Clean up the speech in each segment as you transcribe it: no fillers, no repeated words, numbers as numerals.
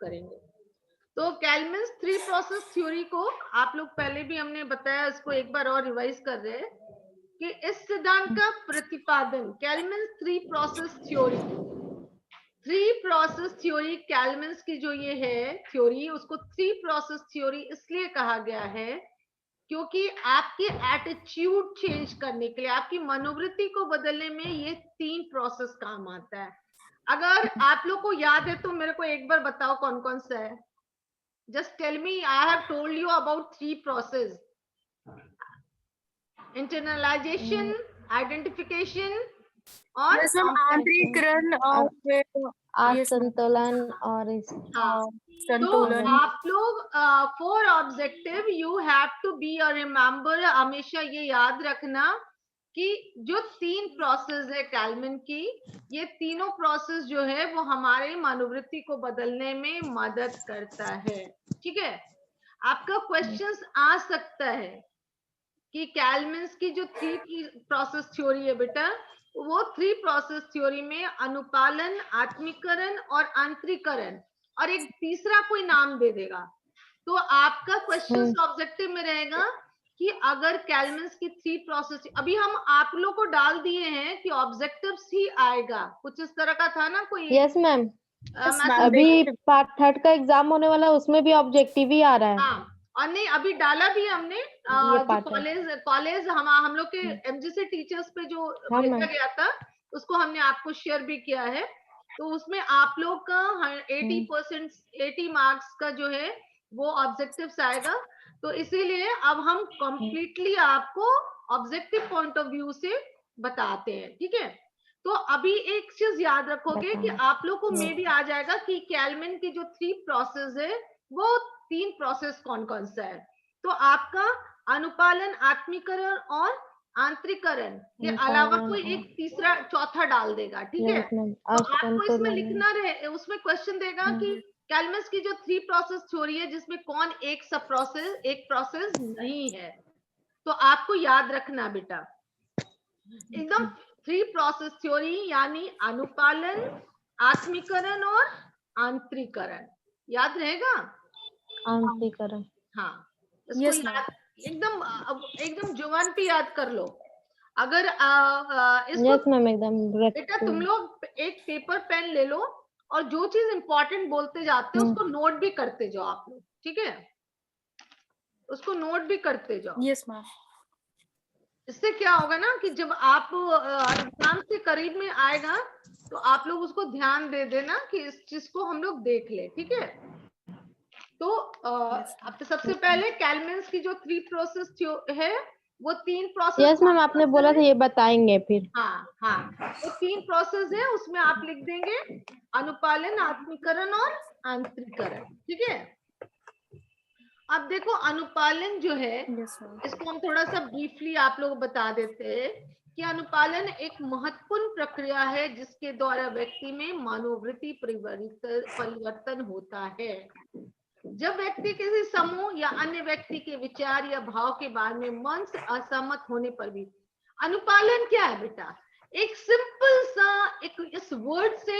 करेंगे। तो कैलमन्स 3 process theory को आप लोग पहले भी हमने बताया, इसको एक बार और रिवाइज कर रहे हैं कि इस सिद्धांत का प्रतिपादन कैलमन्स 3 प्रोसेस थ्योरी, 3 प्रोसेस थ्योरी कैलमन्स की जो ये है थ्योरी, उसको 3 प्रोसेस थ्योरी इसलिए कहा गया है क्योंकि आपकी एटीट्यूड चेंज करने के लिए, आपकी मनोवृत्ति को बदलने में ये 3 प्रोसेस काम आता है। अगर आप लोग को याद है तो मेरे को एक बार बताओ कौन कौन सा है। Just tell me, I have told you about 3 process: internalization, identification और आंतरिकरण और फिर असंतुलन और हाँ। तो संतुलन। आप लोग for objective you have to be और रिमेम्बर, हमेशा ये याद रखना कि जो 3 प्रोसेस है कैलमन की, ये तीनों प्रोसेस जो है वो हमारे मनोवृत्ति को बदलने में मदद करता है। ठीक है, आपका क्वेश्चंस आ सकता है कि कैलमन्स की जो 3 प्रोसेस थ्योरी है बेटा, वो 3 प्रोसेस थ्योरी में अनुपालन, आत्मीकरण और आंतरिकरण और एक तीसरा कोई नाम दे देगा। तो आपका क्वेश्चन ऑब्जेक्टिव में रहेगा कि अगर कैलमन्स की 3 प्रोसेस, अभी हम आप लोग को डाल दिए हैं कि ऑब्जेक्टिव्स ही आएगा, कुछ इस तरह का था ना कोई। यस मैम, अभी पार्ट 3 का एग्जाम होने वाला है, उसमें भी ऑब्जेक्टिव ही आ रहा है। हाँ, और नहीं अभी डाला भी हमने कॉलेज हम लोग के एमजीसी टीचर्स पे जो भेजा गया था, उसको हमने आपको शेयर भी किया है। तो उसमें आप लोग का 80% 80 मार्क्स का जो है वो ऑब्जेक्टिव्स आएगा। तो इसीलिए अब हम कंप्लीटली आपको ऑब्जेक्टिव पॉइंट ऑफ व्यू से बताते हैं। ठीक है, तो अभी एक चीज याद रखोगे कि आप लोग को मे भी आ जाएगा कि कैलमन की जो 3 प्रोसेस है वो 3 प्रोसेस कौन कौन सा है। तो आपका अनुपालन, आत्मीकरण और आंतरिकरण के अलावा कोई एक तीसरा चौथा डाल देगा। ठीक है, तो आपको इसमें लिखना रहे, उसमें क्वेश्चन देगा कि कैलमस की जो 3 प्रोसेस थ्योरी है जिसमें कौन एक सब प्रोसेस, एक प्रोसेस नहीं है। तो आपको याद रखना बेटा, एकदम 3 प्रोसेस थ्योरी यानी अनुपालन, आत्मीकरण और आंतरिकरण, याद रहेगा। आंतरिकरण, हाँ, इसको याद एकदम जुबान पे याद कर लो। अगर इसको एकदम बेटा तुम लोग एक पेपर पेन ले लो और जो चीज इंपॉर्टेंट बोलते जाते हो उसको नोट भी करते जाओ आप लोग। ठीक है, उसको नोट भी करते जाओ। Yes ma'am. इससे क्या होगा ना कि जब आप एग्जाम से करीब में आएगा तो आप लोग उसको ध्यान दे देना कि इस चीज को हम लोग देख ले। ठीक है, तो अब सबसे पहले कैलमन्स की जो 3 प्रोसेस है वो 3 प्रोसेस। यस मैम, आपने बोला था ये बताएंगे फिर। हाँ, वो 3 प्रोसेस है, उसमें आप लिख देंगे अनुपालन, आत्मीकरण और आंतरिकरण। ठीक है, अब देखो अनुपालन जो है इसको हम थोड़ा सा ब्रीफली आप लोग बता देते हैं कि अनुपालन एक महत्वपूर्ण प्रक्रिया है जिसके द्वारा व्यक्ति में मनोवृत्ति परिवर्तन होता है। जब व्यक्ति किसी समूह या अन्य व्यक्ति के विचार या भाव के बारे में मन से असहमत होने पर भी, अनुपालन क्या है बेटा, एक सिंपल सा एक इस वर्ड से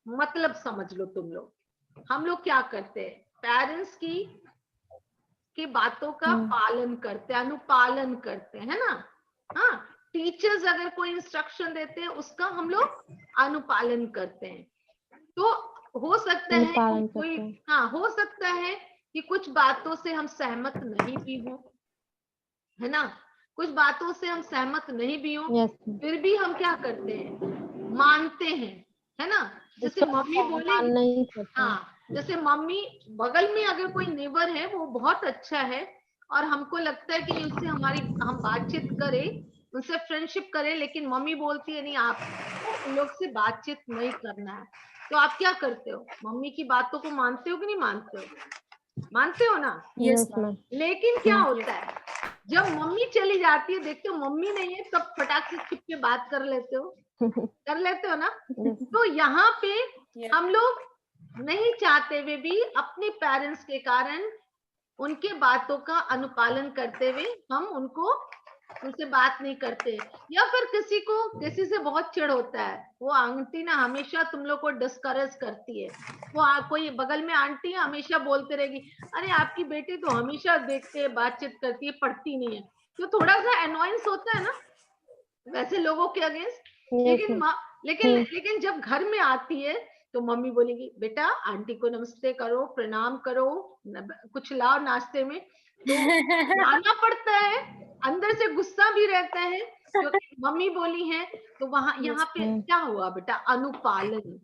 मतलब समझ लो तुम लोग। हम लोग क्या करते हैं, पेरेंट्स की बातों का पालन करते हैं, अनुपालन करते हैं, है ना। हाँ, टीचर्स अगर कोई इंस्ट्रक्शन देते हैं उसका हम लोग अनुपालन करते हैं। तो हो सकता है कोई, हाँ हो सकता है कि कुछ बातों से हम सहमत नहीं भी हो, है ना, कुछ बातों से हम सहमत नहीं भी हो, फिर भी हम क्या करते हैं, मानते हैं, है ना। जैसे मम्मी बोले, हाँ जैसे मम्मी, बगल में अगर कोई नेबर है वो बहुत अच्छा है और हमको लगता है कि उससे हम बातचीत करें, उनसे फ्रेंडशिप करें, लेकिन मम्मी बोलती है नहीं, आपको उन लोग से बातचीत नहीं करना है, तो आप क्या करते हो, मम्मी की बातों को मानते हो कि नहीं मानते हो, मानते हो ना। Yes ma'am. लेकिन क्या होता है, जब मम्मी चली जाती है, देखते हो मम्मी नहीं है, तब फटाक से छिप के बात कर लेते हो, कर लेते हो ना। तो यहाँ पे हम लोग नहीं चाहते हुए भी अपने पेरेंट्स के कारण उनके बातों का अनुपालन करते हुए हम उनको उनसे बात नहीं करते, या फिर किसी से बहुत चिढ़ होता है, वो आंटी ना हमेशा तुम लोग को डिस्करेज करती है, वो कोई बगल में आंटी हमेशा बोलते रहेगी, अरे आपकी बेटी तो हमेशा देखते है, बातचीत करती है, पढ़ती नहीं है, तो थोड़ा सा अनोयंस होता है ना वैसे लोगों के अगेंस्ट। लेकिन लेकिन जब घर में आती है तो मम्मी बोलेगी, बेटा आंटी को नमस्ते करो, प्रणाम करो, कुछ लाओ नाश्ते में, तो लाना पड़ता है, अंदर से गुस्सा भी रहता है क्योंकि मम्मी बोली है। तो वहां यहाँ पे क्या हुआ बेटा, अनुपालन।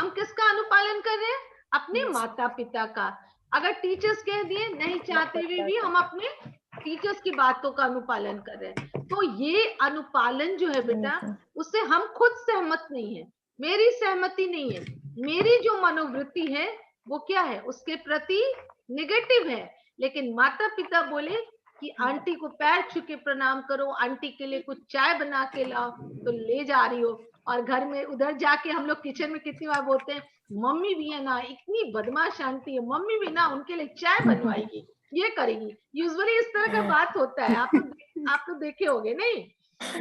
हम किसका अनुपालन कर रहे हैं? अपने माता पिता का। अगर टीचर्स कह दिए, नहीं चाहते हुए भी हम अपने टीचर्स की बातों का अनुपालन कर रहे हैं। तो ये अनुपालन जो है बेटा, उससे हम खुद सहमत नहीं है, मेरी सहमति नहीं है, मेरी जो मनोवृत्ति है वो क्या है, उसके प्रति निगेटिव है। लेकिन माता पिता बोले कि आंटी को पैर छू के प्रणाम करो, आंटी के लिए कुछ चाय बना के लाओ, तो ले जा रही हो। और घर में उधर जाके हम लोग किचन में कितनी बार बोलते हैं, मम्मी भी है ना इतनी बदमाश आंटी है, मम्मी भी ना उनके लिए चाय बनवाएगी, ये करेगी। यूजुअली इस तरह का बात होता है, आप तो देखे होंगे नहीं?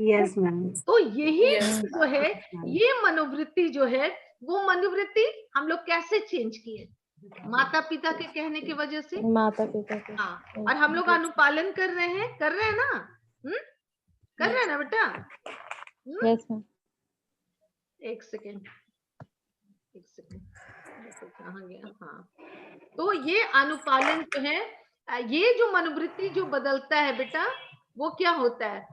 Yes ma'am. तो यही जो है, ये मनोवृत्ति जो है, वो मनोवृत्ति हम लोग कैसे चेंज किए? माता पिता के कहने की वजह से, माता पिता के। हाँ, और हम लोग अनुपालन कर रहे हैं ना? कर रहे हैं ना बेटा? Yes ma'am. एक सेकेंड कहाँ गया? हाँ, तो ये अनुपालन जो है, ये जो मनोवृत्ति जो बदलता है बेटा, वो क्या होता है,